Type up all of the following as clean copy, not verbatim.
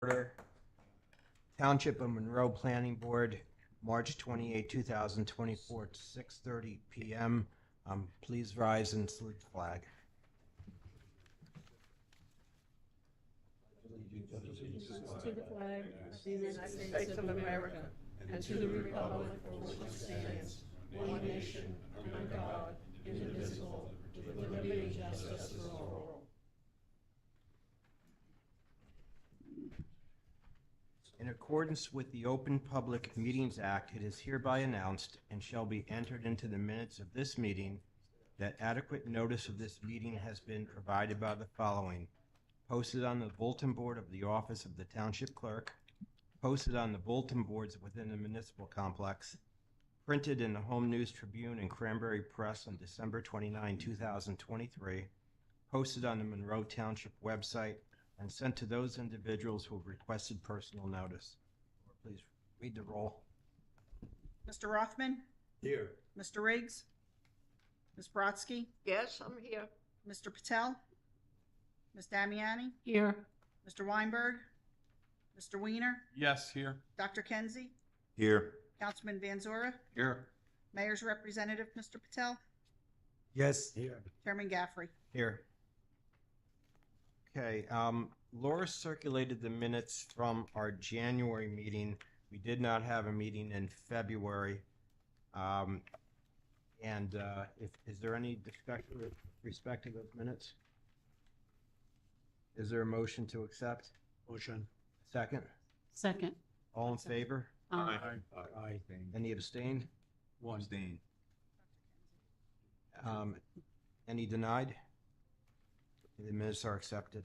Order. Township of Monroe Planning Board, March 28, 2024, at 6:30 p.m. Please rise and salute the flag. To the flag of the United States of America and to the republic for which it stands, one nation, under God, indivisible, with liberty and justice for all. In accordance with the Open Public Meetings Act, it is hereby announced and shall be entered into the minutes of this meeting that adequate notice of this meeting has been provided by the following: posted on the bulletin board of the office of the Township Clerk, posted on the bulletin boards within the municipal complex, printed in the Home News Tribune and Cranberry Press on December 29, 2023, posted on the Monroe Township website, and sent to those individuals who have requested personal notice. Please read the roll. Mr. Rothman? Here. Mr. Riggs? Ms. Brodsky? Yes, I'm here. Mr. Patel? Ms. Damiani? Here. Mr. Weinberg? Mr. Weiner? Yes, here. Dr. Kenzie? Here. Councilman Van Zora? Here. Mayor's Representative, Mr. Patel? Yes. Here. Chairman Gaffrey? Here. Okay, Laura circulated the minutes from our January meeting. We did not have a meeting in February. Is there any discussion with respect to those minutes? Is there a motion to accept? Motion. Second? Second. All in favor? Aye. Any abstained? One. Abstain. Any denied? The minutes are accepted.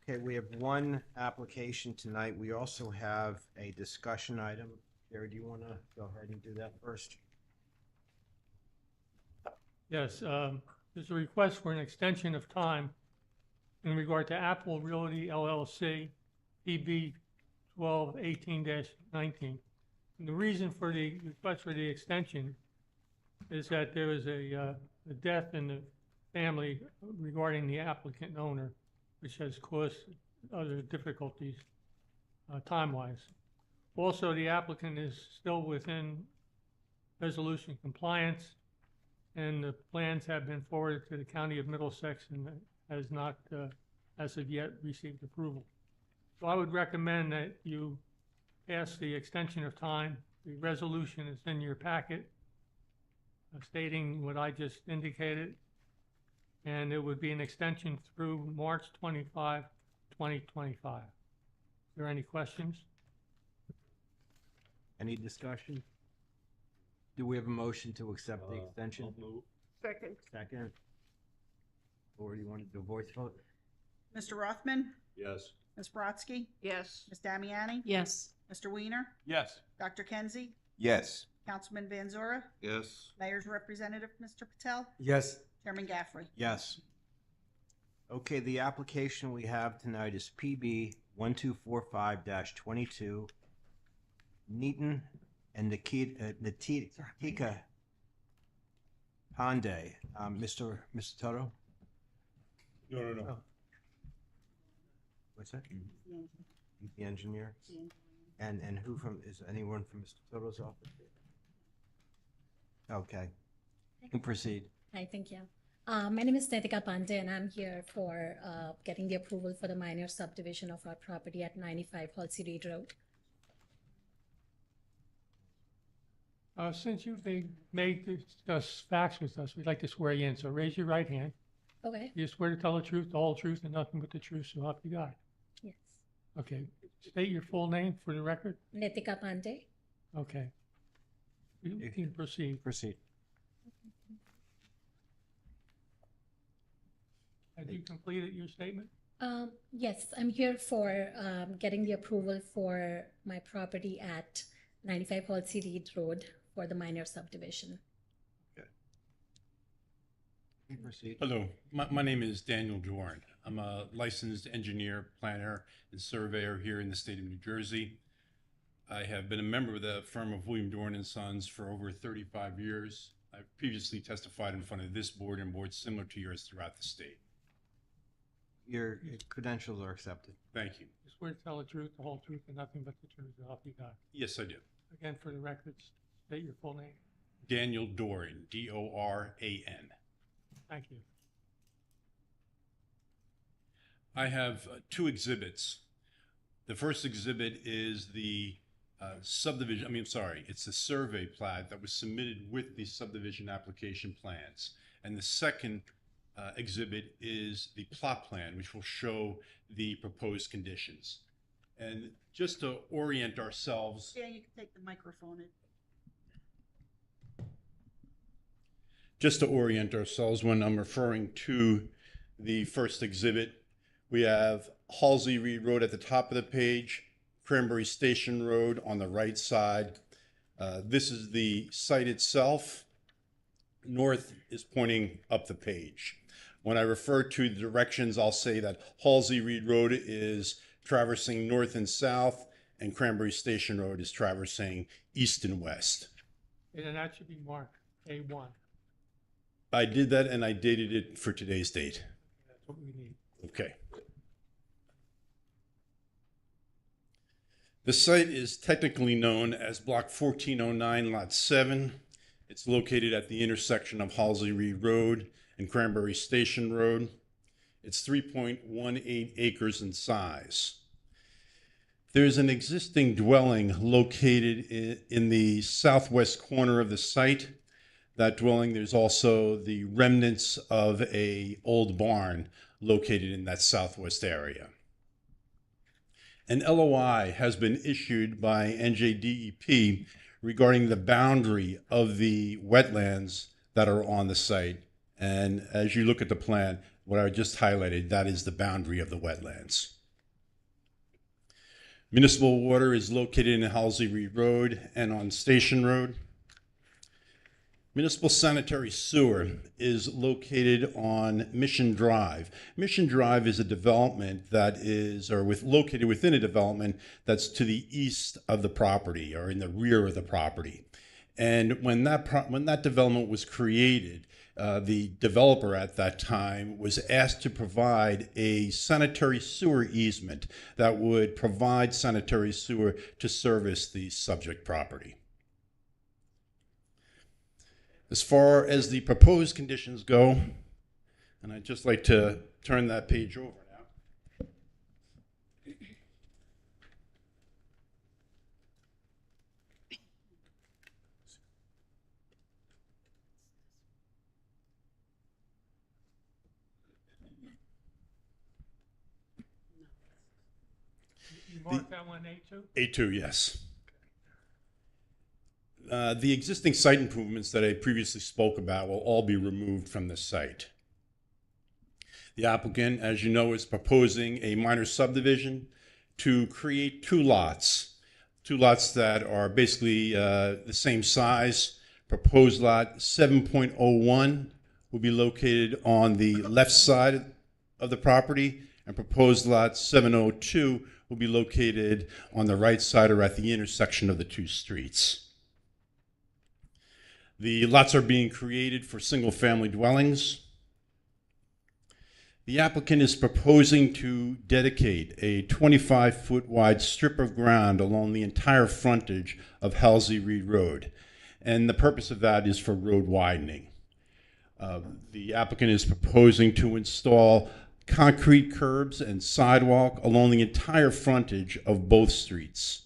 Okay, we have one application tonight. We also have a discussion item. Jerry, do you want to go ahead and do that first? Yes, there's a request for an extension of time in regard to Apple Realty LLC, PB 1218-19. And the reason for the request for the extension is that there is a death in the family regarding the applicant and owner, which has caused other difficulties time-wise. Also, the applicant is still within resolution compliance, and the plans have been forwarded to the County of Middlesex and has not, as of yet, received approval. So I would recommend that you pass the extension of time. The resolution is in your packet, stating what I just indicated, and it would be an extension through March 25, 2025. Is there any questions? Any discussion? Do we have a motion to accept the extension? Second. Second? Or do you want to do a voice vote? Mr. Rothman? Yes. Ms. Brodsky? Yes. Ms. Damiani? Yes. Mr. Weiner? Yes. Dr. Kenzie? Yes. Councilman Van Zora? Yes. Mayor's Representative, Mr. Patel? Yes. Chairman Gaffrey? Yes. Okay, the application we have tonight is PB 1245-22, Neaton and Natika Pandey. Mr. Toto? No. Oh. What's that? The engineer? And who from, is anyone from Mr. Toto's office? Okay, you can proceed. Hi, thank you. My name is Netika Pandey, and I'm here for getting the approval for the minor subdivision of our property at 95 Halsey Reed Road. Since you've made discuss facts with us, we'd like to swear you in. So raise your right hand. Okay. You swear to tell the truth, the whole truth, and nothing but the truth, so help you God. Yes. Okay. State your full name for the record. Netika Pandey. Okay. You can proceed. Proceed. Have you completed your statement? Yes, I'm here for getting the approval for my property at 95 Halsey Reed Road for the minor subdivision. You can proceed. Hello, my name is Daniel Dorn. I'm a licensed engineer, planner, and surveyor here in the state of New Jersey. I have been a member of the firm of William Dorn and Sons for over 35 years. I've previously testified in front of this board and boards similar to yours throughout the state. Your credentials are accepted. Thank you. You swear to tell the truth, the whole truth, and nothing but the truth, so help you God. Yes, I do. Again, for the records, state your full name. Daniel Doran, D-O-R-A-N. Thank you. I have two exhibits. The first exhibit is the subdivision, it's the survey plat that was submitted with the subdivision application plans. And the second exhibit is the plot plan, which will show the proposed conditions. And just to orient ourselves, Dan, you can take the microphone. just to orient ourselves when I'm referring to the first exhibit, we have Halsey Reed Road at the top of the page, Cranberry Station Road on the right side. This is the site itself. North is pointing up the page. When I refer to the directions, I'll say that Halsey Reed Road is traversing north and south, and Cranberry Station Road is traversing east and west. And that should be marked A1. I did that and I dated it for today's date. That's what we need. Okay. The site is technically known as Block 1409, Lot 7. It's located at the intersection of Halsey Reed Road and Cranberry Station Road. It's 3.18 acres in size. There's an existing dwelling located in the southwest corner of the site. That dwelling, there's also the remnants of an old barn located in that southwest area. An LOI has been issued by NJDEP regarding the boundary of the wetlands that are on the site. And as you look at the plan, what I just highlighted, that is the boundary of the wetlands. Municipal water is located in Halsey Reed Road and on Station Road. Municipal sanitary sewer is located on Mission Drive. Mission Drive is a development that is, located within a development that's to the east of the property or in the rear of the property. And when that development was created, the developer at that time was asked to provide a sanitary sewer easement that would provide sanitary sewer to service the subject property. As far as the proposed conditions go, and I'd just like to turn that page over now. You marked that one A2? A2, yes. The existing site improvements that I previously spoke about will all be removed from the site. The applicant, as you know, is proposing a minor subdivision to create two lots that are basically the same size. Proposed lot 7.01 will be located on the left side of the property, and proposed lot 702 will be located on the right side or at the intersection of the two streets. The lots are being created for single-family dwellings. The applicant is proposing to dedicate a 25-foot wide strip of ground along the entire frontage of Halsey Reed Road. And the purpose of that is for road widening. The applicant is proposing to install concrete curbs and sidewalk along the entire frontage of both streets.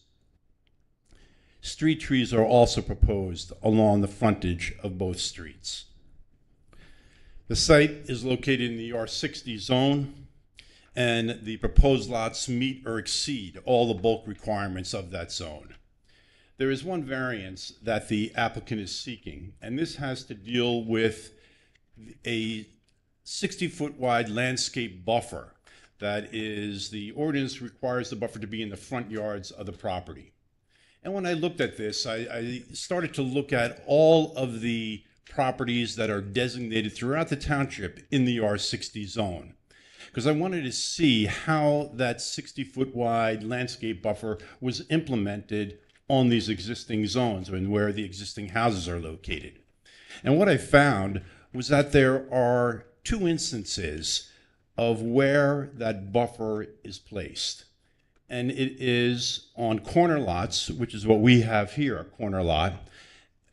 Street trees are also proposed along the frontage of both streets. The site is located in the R60 zone, and the proposed lots meet or exceed all the bulk requirements of that zone. There is one variance that the applicant is seeking, and this has to deal with a 60-foot wide landscape buffer. That is, the ordinance requires the buffer to be in the front yards of the property. And when I looked at this, I started to look at all of the properties that are designated throughout the township in the R60 zone, because I wanted to see how that 60-foot wide landscape buffer was implemented on these existing zones and where the existing houses are located. And what I found was that there are two instances of where that buffer is placed. And it is on corner lots, which is what we have here, a corner lot,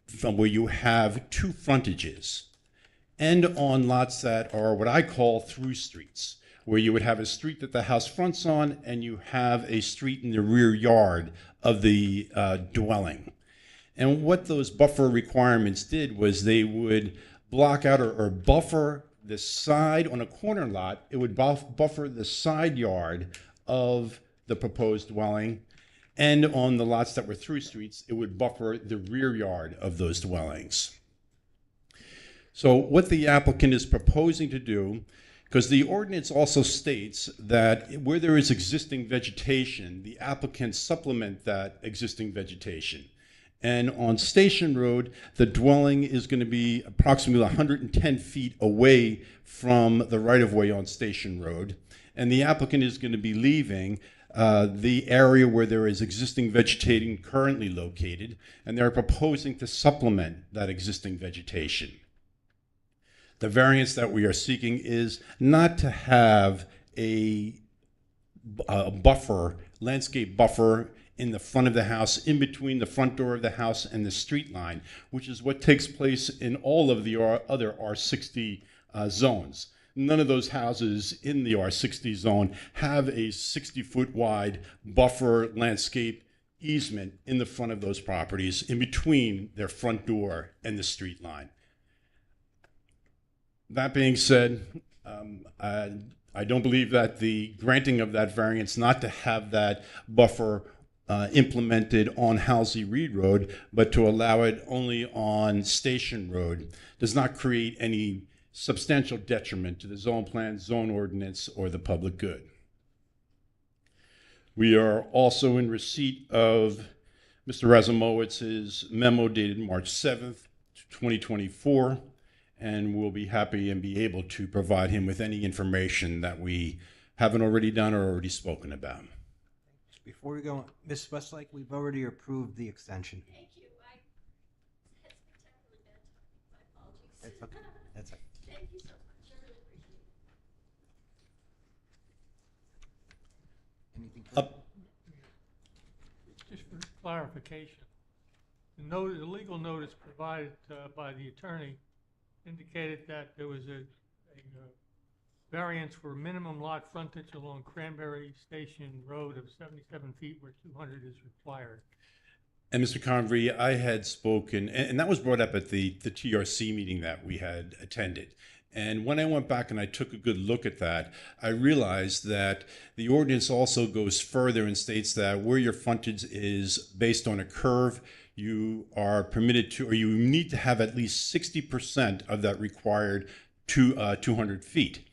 from where you have two frontages, and on lots that are what I call through streets, where you would have a street that the house fronts on, and you have a street in the rear yard of the dwelling. And what those buffer requirements did was they would block out or buffer the side on a corner lot. It would buffer the side yard of the proposed dwelling. And on the lots that were through streets, it would buffer the rear yard of those dwellings. So what the applicant is proposing to do, because the ordinance also states that where there is existing vegetation, the applicant supplement that existing vegetation. And on Station Road, the dwelling is going to be approximately 110 feet away from the right-of-way on Station Road. And the applicant is going to be leaving the area where there is existing vegetating currently located, and they're proposing to supplement that existing vegetation. The variance that we are seeking is not to have a buffer, landscape buffer in the front of the house, in between the front door of the house and the street line, which is what takes place in all of the other R60 zones. None of those houses in the R60 zone have a 60-foot wide buffer landscape easement in the front of those properties, in between their front door and the street line. That being said, I don't believe that the granting of that variance not to have that buffer implemented on Halsey Reed Road, but to allow it only on Station Road, does not create any substantial detriment to the zone plan, zone ordinance, or the public good. We are also in receipt of Mr. Razumowitz's memo dated March 7th, 2024, and we'll be happy and be able to provide him with any information that we haven't already done or already spoken about. Before we go, Ms. Westlake, we've already approved the extension. Thank you. It's spectacularly bad timing. My apologies. That's okay. That's okay. Thank you so much. I really appreciate it. Anything further? Just for clarification, the legal notice provided by the attorney indicated that there was a variance for minimum lot frontage along Cranberry Station Road of 77 feet where 200 is required. And Mr. Convery, I had spoken, and that was brought up at the TRC meeting that we had attended. And when I went back and I took a good look at that, I realized that the ordinance also goes further and states that where your frontage is based on a curve, you are permitted to, or you need to have at least 60% of that required 200 feet.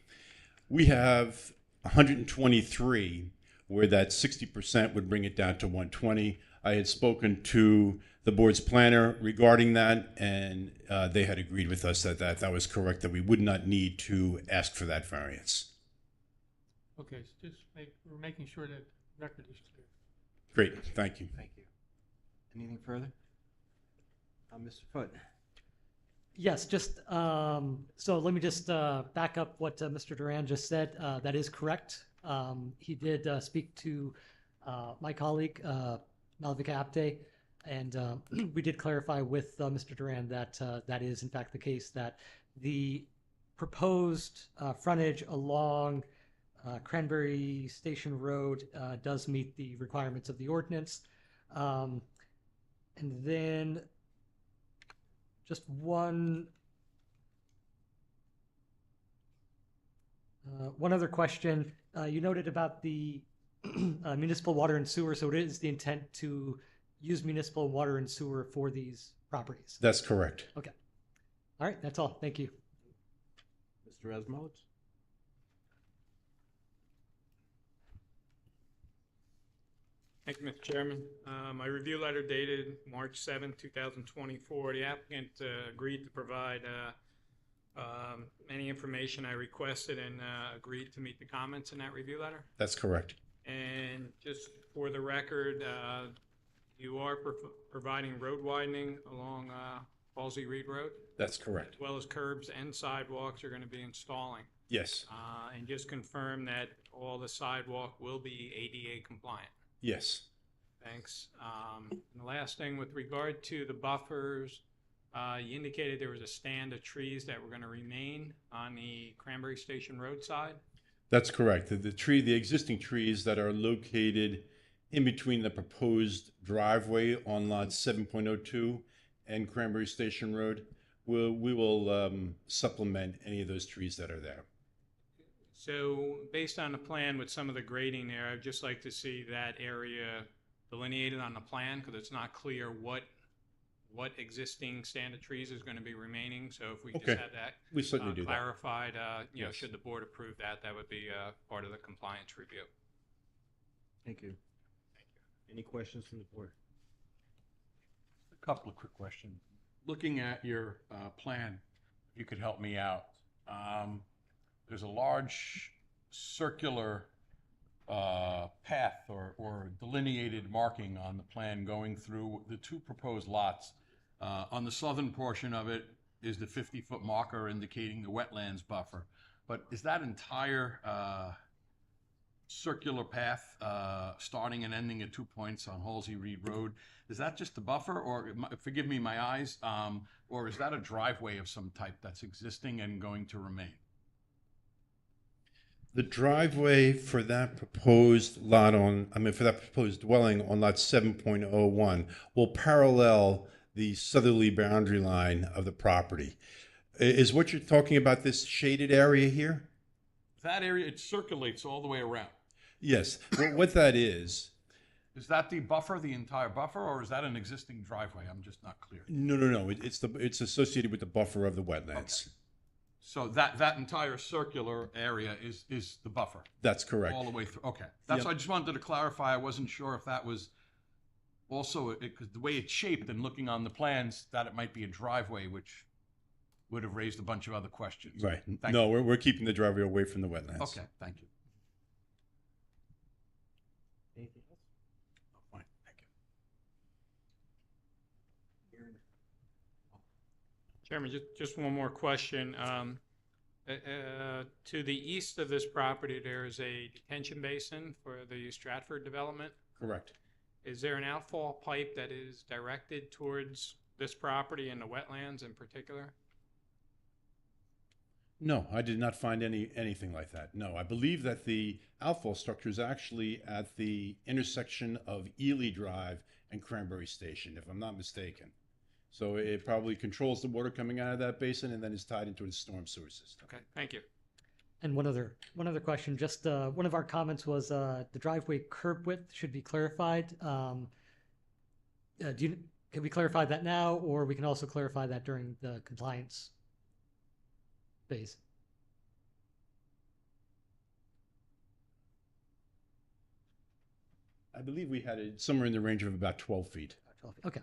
We have 123, where that 60% would bring it down to 120. I had spoken to the board's planner regarding that, and they had agreed with us that that was correct, that we would not need to ask for that variance. Okay, so we're making sure that the record is clear. Great, thank you. Thank you. Anything further? Mr. Foote. Yes, just so let me just back up what Mr. Duran just said. That is correct. He did speak to my colleague, Malvika Apte, and we did clarify with Mr. Duran that that is in fact the case, that the proposed frontage along Cranberry Station Road does meet the requirements of the ordinance. And then just one other question. You noted about the municipal water and sewer, so it is the intent to use municipal water and sewer for these properties? That's correct. Okay. All right, that's all. Thank you. Mr. Razumovitz. Thank you, Mr. Chairman. My review letter dated March 7, 2024. The applicant agreed to provide any information I requested and agreed to meet the comments in that review letter. That's correct. And just for the record, you are providing road widening along Halsey Reed Road, That's correct. as well as curbs and sidewalks you're going to be installing. Yes, And just confirm that all the sidewalk will be ADA compliant. yes. Thanks. And the last thing, with regard to the buffers, you indicated there was a stand of trees that were going to remain on the Cranberry Station roadside. That's correct. The existing trees that are located in between the proposed driveway on lot 7.02 and Cranberry Station Road, we will supplement any of those trees that are there. So based on the plan with some of the grading there, I'd just like to see that area delineated on the plan, because it's not clear what existing stand of trees is going to be remaining. So if we just Okay. had that We certainly do that. clarified, Yes. should the board approve that, that would be part of the compliance review. Thank you. Any questions from the board? A couple of quick questions. Looking at your plan, if you could help me out. There's a large circular path or delineated marking on the plan going through the two proposed lots. On the southern portion of it is the 50-foot marker indicating the wetlands buffer. But is that entire circular path starting and ending at 2 points on Halsey Reed Road, is that just a buffer, or forgive me my eyes, or is that a driveway of some type that's existing and going to remain? The driveway for that proposed for that proposed dwelling on lot 7.01 will parallel the southerly boundary line of the property. Is what you're talking about this shaded area here? That area, it circulates all the way around. Yes. What that is Is that the buffer, the entire buffer, or is that an existing driveway? I'm just not clear. no. It's associated with the buffer of the wetlands. So that entire circular area is the buffer That's correct. all the way through. Okay, that's Yep. I just wanted to clarify. I wasn't sure if that was also because the way it's shaped and looking on the plans that it might be a driveway, which would have raised a bunch of other questions. Right. Thank No, you. we're keeping the driveway away from the wetlands. Okay, thank you. Anything else? Oh, fine, thank you. Chairman, just one more question. To the east of this property, there is a detention basin for the Stratford development. Correct. Is there an outfall pipe that is directed towards this property and the wetlands in particular? No, I did not find anything like that. No, I believe that the outfall structure is actually at the intersection of Ely Drive and Cranberry Station, if I'm not mistaken. So it probably controls the water coming out of that basin and then is tied into the storm sewer system. Okay, thank you. And one other question. Just one of our comments was the driveway curb width should be clarified. Can we clarify that now, or we can also clarify that during the compliance phase? I believe we had it somewhere in the range of about 12 feet. 12. Okay.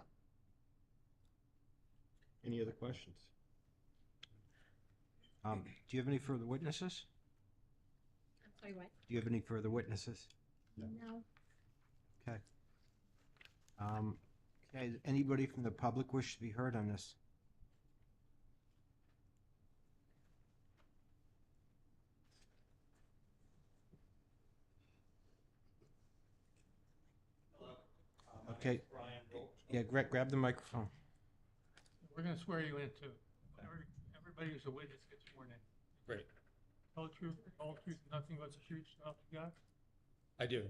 Any other questions? Do you have any further witnesses? I'm sorry, what? Do you have any further witnesses? No. Okay. Okay, does anybody from the public wish to be heard on this? Okay. Yeah, grab the microphone. We're gonna swear you in too. Everybody who's a witness gets sworn in. Great. Tell the truth, all truth, and nothing but the truth, so help you God. I do.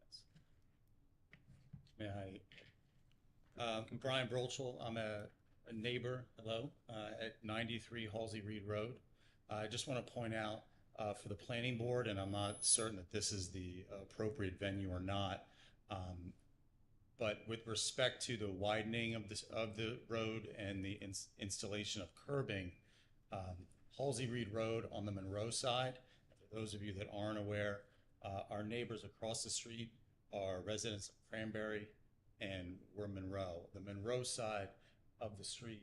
Yes. May I? I'm Brian Brochel. I'm a neighbor, at 93 Halsey Reed Road. I just want to point out for the planning board, and I'm not certain that this is the appropriate venue or not, but with respect to the widening of the road and the installation of curbing, Halsey Reed Road on the Monroe side, for those of you that aren't aware, our neighbors across the street are residents of Cranberry, and we're Monroe. The Monroe side of the street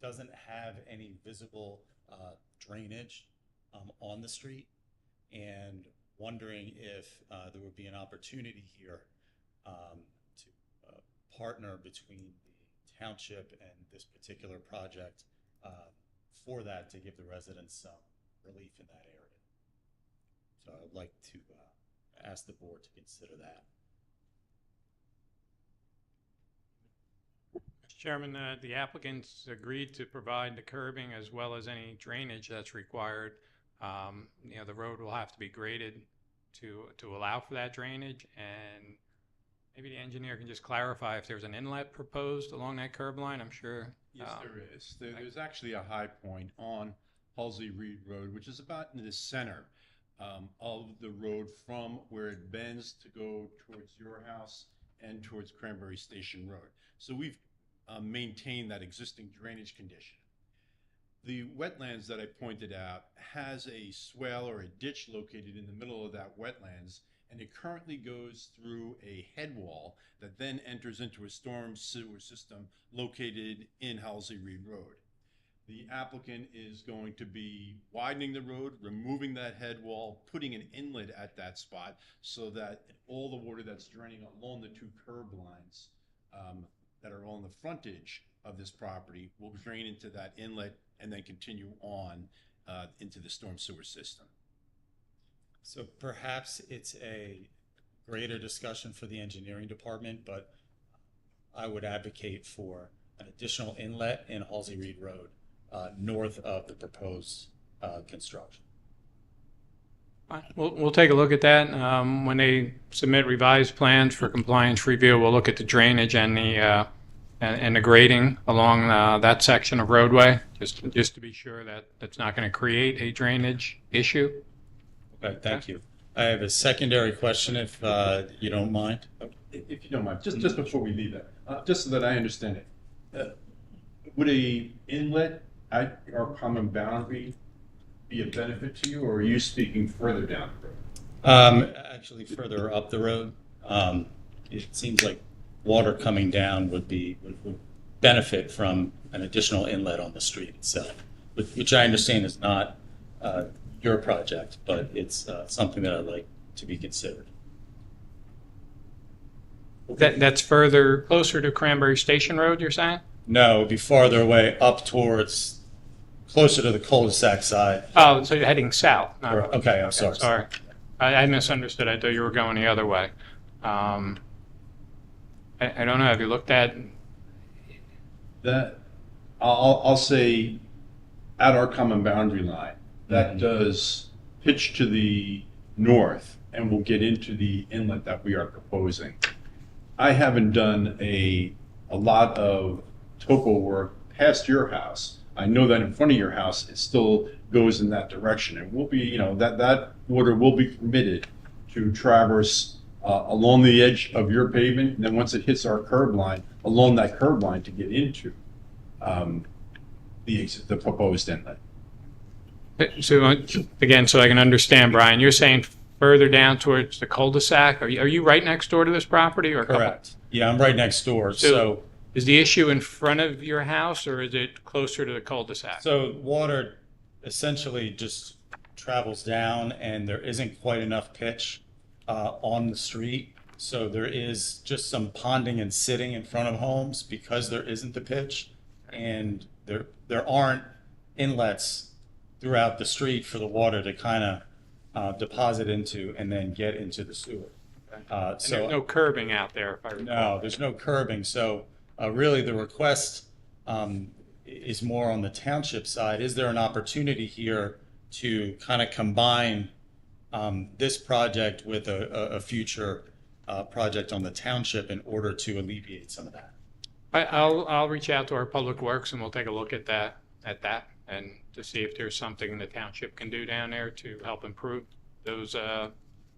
doesn't have any visible drainage on the street, and wondering if there would be an opportunity here to partner between the township and this particular project for that to give the residents some relief in that area. So I would like to ask the board to consider that. Mr. Chairman, the applicants agreed to provide the curbing as well as any drainage that's required. The road will have to be graded to allow for that drainage, and maybe the engineer can just clarify if there's an inlet proposed along that curb line. I'm sure. Yes, there is. There's actually a high point on Halsey Reed Road, which is about in the center of the road from where it bends to go towards your house and towards Cranberry Station Road. So we've maintained that existing drainage condition. The wetlands that I pointed out has a swale or a ditch located in the middle of that wetlands, and it currently goes through a head wall that then enters into a storm sewer system located in Halsey Reed Road. The applicant is going to be widening the road, removing that head wall, putting an inlet at that spot so that all the water that's draining along the two curb lines that are on the frontage of this property will drain into that inlet and then continue on into the storm sewer system. So perhaps it's a greater discussion for the engineering department, but I would advocate for an additional inlet in Halsey Reed Road north of the proposed construction. Fine. We'll take a look at that. When they submit revised plans for compliance review, we'll look at the drainage and the grading along that section of roadway, just to be sure that that's not going to create a drainage issue. Okay, thank you. I have a secondary question, if you don't mind. If you don't mind, just before we leave that, just so that I understand it, would a inlet at our common boundary be a benefit to you, or are you speaking further down the road? Actually, further up the road, it seems like water coming down would benefit from an additional inlet on the street itself, which I understand is not your project, but it's something that I'd like to be considered. That's closer to Cranberry Station Road, you're saying? No, it'd be farther away, up towards, closer to the cul-de-sac side. Oh, so you're heading south? Okay, I'm sorry. Sorry. I misunderstood. I thought you were going the other way. I don't know. Have you looked at That, I'll say, at our common boundary line, that does pitch to the north and will get into the inlet that we are proposing. I haven't done a lot of topo work past your house. I know that in front of your house, it still goes in that direction. And will be, that water will be permitted to traverse along the edge of your pavement, and then once it hits our curb line, along that curb line to get into the proposed inlet. So again, so I can understand, Brian, you're saying further down towards the cul-de-sac? Are you right next door to this property, or Correct. Yeah, I'm right next door. So is the issue in front of your house, or is it closer to the cul-de-sac? So water essentially just travels down, and there isn't quite enough pitch on the street. So there is just some ponding and sitting in front of homes because there isn't the pitch, and there aren't inlets throughout the street for the water to kind of deposit into and then get into the sewer. And there's no curbing out there, if I recall. No, there's no curbing. So really the request is more on the township side. Is there an opportunity here to kind of combine this project with a future project on the township in order to alleviate some of that? I'll reach out to our Public Works and we'll take a look at that and to see if there's something the township can do down there to help improve those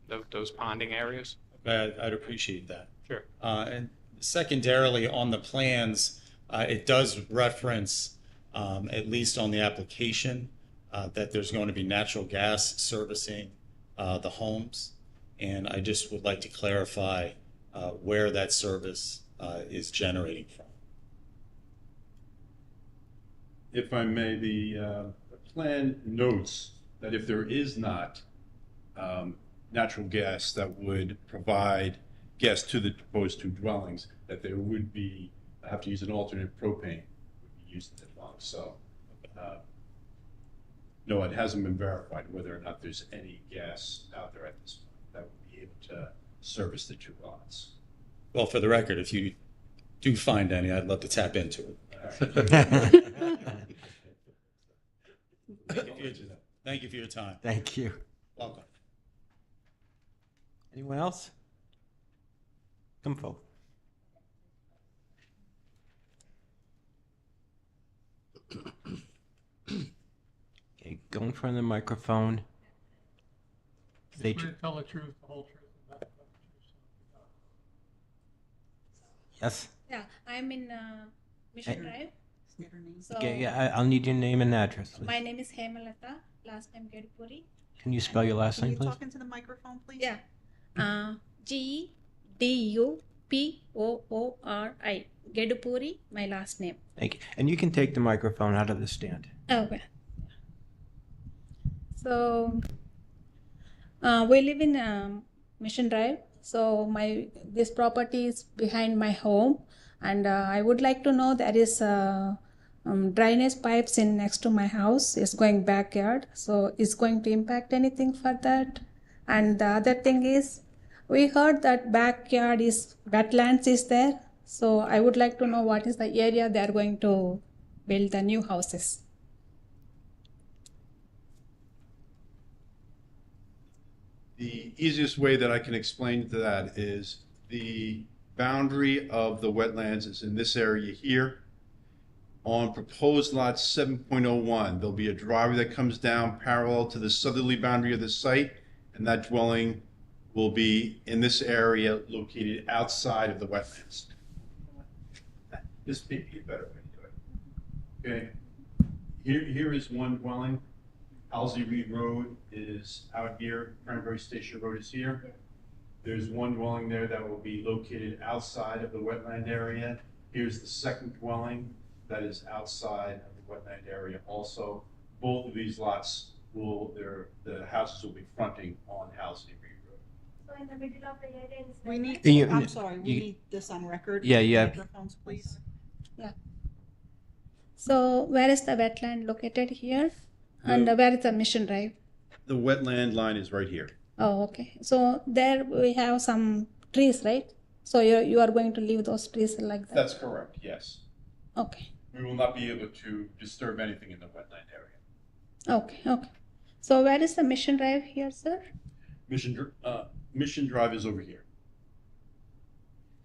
ponding areas. I'd appreciate that. Sure. And secondarily, on the plans, it does reference, at least on the application, that there's going to be natural gas servicing the homes. And I just would like to clarify where that service is generating from. If I may, the plan notes that if there is not natural gas that would provide gas to the proposed two dwellings, that there would be, I have to use an alternate propane would be used in the dwelling. So No, it hasn't been verified whether or not there's any gas out there at this point that would be able to service the two lots. Well, for the record, if you do find any, I'd love to tap into it. Thank you for your time. Thank you. Welcome. Anyone else? Come forward. Okay, go in front of the microphone. State Swear your- to tell the truth, the whole truth, and nothing but the truth, so help you God. Yes. Yeah, I'm in Mission Drive. So Okay, yeah, I'll need your name and address, please. my name is Hemalata, last name Gedupuri. Can you spell your last Can name, you please? talk into the microphone, please? Yeah. Gedupori, Gedupuri, my last name. Thank you. And you can take the microphone out of the stand. Okay. So we live in Mission Drive. So this property is behind my home, and I would like to know there is drainage pipes in next to my house. It's going backyard, so is going to impact anything for that? And the other thing is, we heard that backyard is wetlands is there. So I would like to know what is the area they are going to build the new houses. The easiest way that I can explain to that is the boundary of the wetlands is in this area here. On proposed lot 7.01, there'll be a driveway that comes down parallel to the southerly boundary of the site, and that dwelling will be in this area located outside of the wetlands. This may be a better way to do it. Okay, here is one dwelling. Halsey Reed Road is out here, Cranberry Station Road is here. There's one dwelling there that will be located outside of the wetland area. Here's the second dwelling that is outside of the wetland area also. Both of these lots the houses will be fronting on Halsey Reed Road. So in the middle of the area is We need, You- I'm sorry, we you- need this on record. Yeah, yeah. Microphones, please. So where is the wetland located here? And where is the Mission Drive? The wetland line is right here. Oh, okay. So there we have some trees, right? So you are going to leave those trees like that? That's correct, yes. Okay, We will not be able to disturb anything in the wetland area. okay. So where is the Mission Drive here, sir? Mission Drive is over here.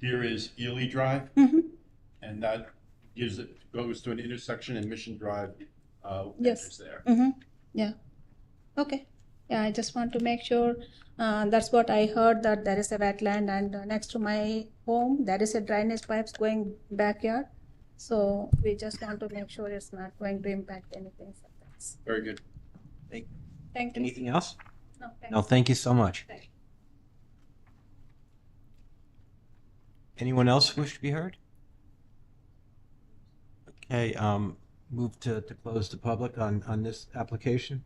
Here is Ely Drive, Mm-hmm. and that goes to an intersection, and Mission Drive Yes. enters there. Mm-hmm. Yeah. Okay. Yeah, I just want to make sure. That's what I heard, that there is a wetland, and next to my home there is a drainage pipes going backyard. So we just want to make sure it's not going to impact anything. So that's, Very good. thank you. Anything else? No, thank No, thank you so much. Thank you. Anyone else wish to be heard? Okay, move to close the public on this application.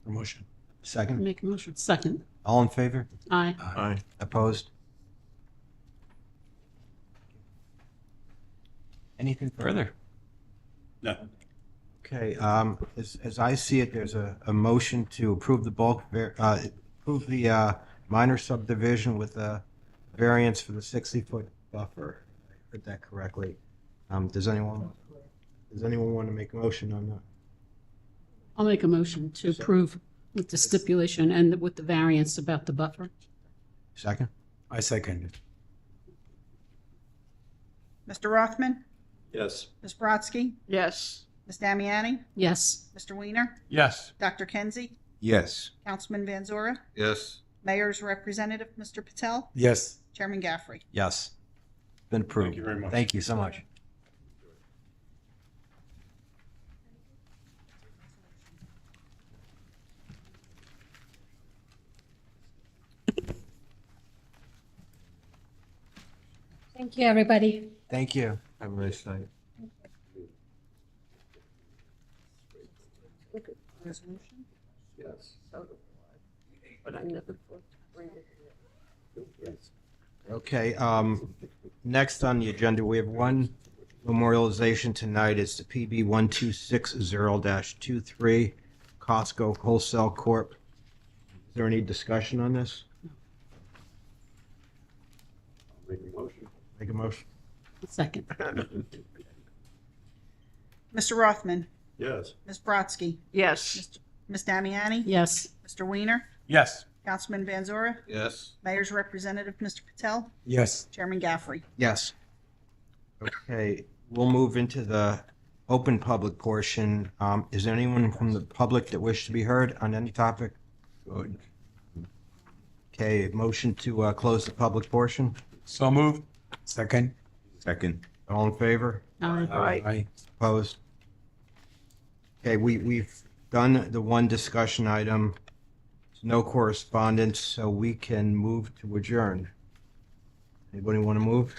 Promotion. Second, Make a motion. Second. all in favor? Aye. Aye. Opposed? Anything further? No. Okay, as I see it, there's a motion to approve approve the minor subdivision with a variance for the 60-foot buffer. I heard that correctly. Does anyone want to make a motion on that? I'll make a motion to approve with the stipulation and with the variance about the buffer. Second? I second it. Mr. Rothman, Yes. Ms. Brodsky, Yes. Ms. Damiani, Yes. Mr. Weiner, Yes. Dr. Kenzie, Yes. Councilman Vanzora, Yes. Mayor's Representative, Mr. Patel, Yes. Chairman Gaffrey. Yes. Been approved. Thank you very much. Thank you so much. Thank you, everybody. Thank you. Have a nice night. Okay, next on the agenda, we have one memorialization tonight is the PB 1260-23 Costco Wholesale Corp. Is there any discussion on this? Make a motion. Make a motion. Second. Mr. Rothman, Yes. Ms. Brodsky, Yes. Ms. Damiani, Yes. Mr. Weiner, Yes. Councilman Van Zora, Yes. Mayor's Representative, Mr. Patel, Yes. Chairman Gaffrey. Yes. Okay, we'll move into the open public portion. Is there anyone from the public that wishes to be heard on any topic? Good. Okay, motion to close the public portion. So moved. Second. Second. All in favor? Aye. Aye. Opposed? Okay, we've done the one discussion item. No correspondence, so we can move to adjourn. Anybody want to move?